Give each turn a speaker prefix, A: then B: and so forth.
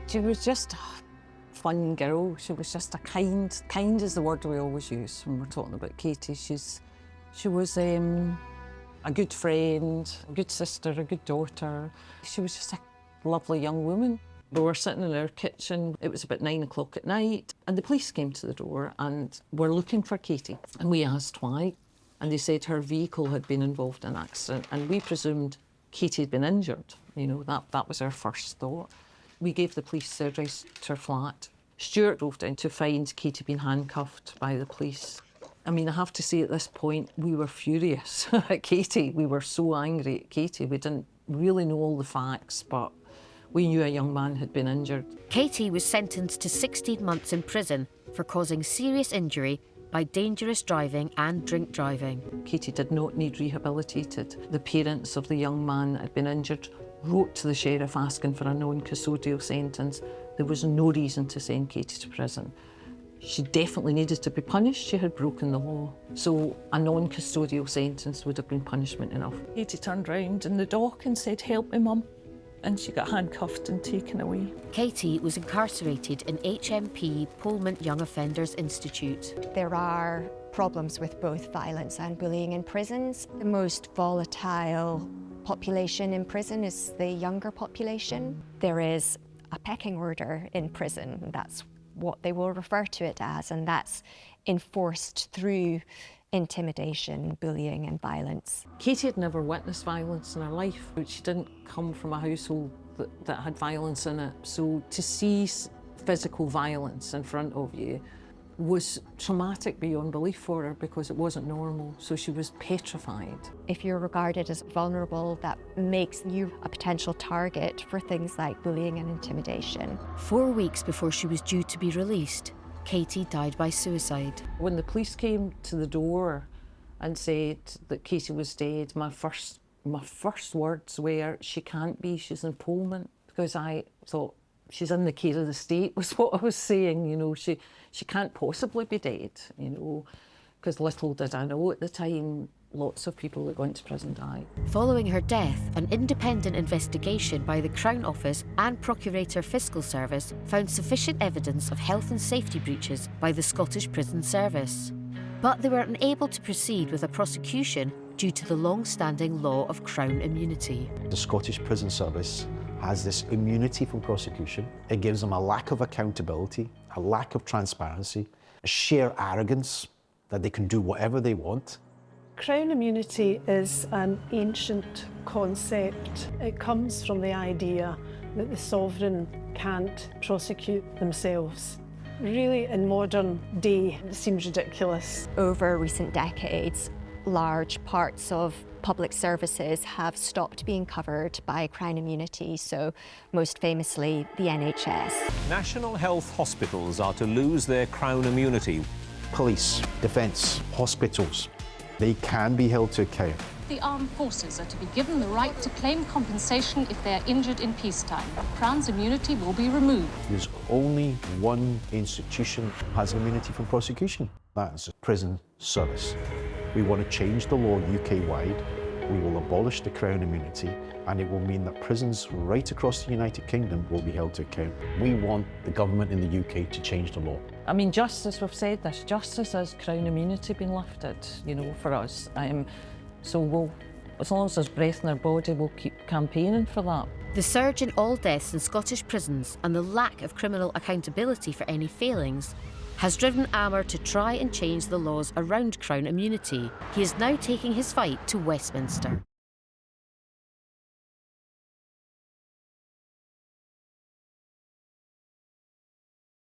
A: She was just a fun girl. She was just a kind is the word we always use when we're talking about Katie. She was a good friend, a good sister, a good daughter. She was just a lovely young woman. We were sitting in our kitchen. It was about 9 o'clock at night, and the police came to the door and were looking for Katie. And we asked why, and they said her vehicle had been involved in an accident, and we presumed Katie had been injured. You know, that was our first thought. We gave the police the address to her flat. Stuart drove down to find Katie being handcuffed by the police. I mean, I have to say at this point, we were furious at Katie. We were so angry at Katie. We didn't really know all the facts, but we knew a young man had been injured.
B: Katie was sentenced to 16 months in prison for causing serious injury by dangerous driving and drink driving.
A: Katie did not need rehabilitated. The parents of the young man that had been injured wrote to the sheriff asking for a non-custodial sentence. There was no reason to send Katie to prison. She definitely needed to be punished. She had broken the law. So a non-custodial sentence would have been punishment enough. Katie turned round in the dock and said, "Help me, Mum." And she got handcuffed and taken away.
B: Katie was incarcerated in HMP Polmont Young Offenders Institute.
C: There are problems with both violence and bullying in prisons. The most volatile population in prison is the younger population. There is a pecking order in prison. That's what they will refer to it as, and that's enforced through intimidation, bullying and violence.
A: Katie had never witnessed violence in her life. She didn't come from a household that had violence in it. So to see physical violence in front of you was traumatic beyond belief for her because it wasn't normal. So she was petrified.
C: If you're regarded as vulnerable, that makes you a potential target for things like bullying and intimidation.
B: 4 weeks before she was due to be released, Katie died by suicide.
A: When the police came to the door and said that Katie was dead, my first words were, "She can't be, she's in Polmont," because I thought, she's in the care of the state, was what I was saying, you know, she can't possibly be dead, you know, because little did I know at the time, lots of people that go into prison die.
B: Following her death, an independent investigation by the Crown Office and Procurator Fiscal Service found sufficient evidence of health and safety breaches by the Scottish Prison Service. But they were unable to proceed with a prosecution due to the long-standing law of Crown immunity.
D: The Scottish Prison Service has this immunity from prosecution. It gives them a lack of accountability, a lack of transparency, a sheer arrogance that they can do whatever they want.
E: Crown immunity is an ancient concept. It comes from the idea that the sovereign can't prosecute themselves. Really, in modern day, it seems ridiculous.
C: Over recent decades, large parts of public services have stopped being covered by Crown immunity, so most famously the NHS.
F: National health hospitals are to lose their Crown immunity.
D: Police, defence, hospitals, they can be held to account.
G: The armed forces are to be given the right to claim compensation if they are injured in peacetime. Crown's immunity will be removed.
D: There's only one institution that has immunity from prosecution. That's the prison service. We want to change the law UK-wide. We will abolish the Crown immunity, and it will mean that prisons right across the United Kingdom will be held to account. We want the government in the UK to change the law.
A: I mean, justice, we've said this, justice is Crown immunity being lifted, you know, for us. So we'll, as long as there's breath in our body, we'll keep campaigning for that.
B: The surge in all deaths in Scottish prisons and the lack of criminal accountability for any failings has driven Amar to try and change the laws around Crown immunity. He is now taking his fight to Westminster.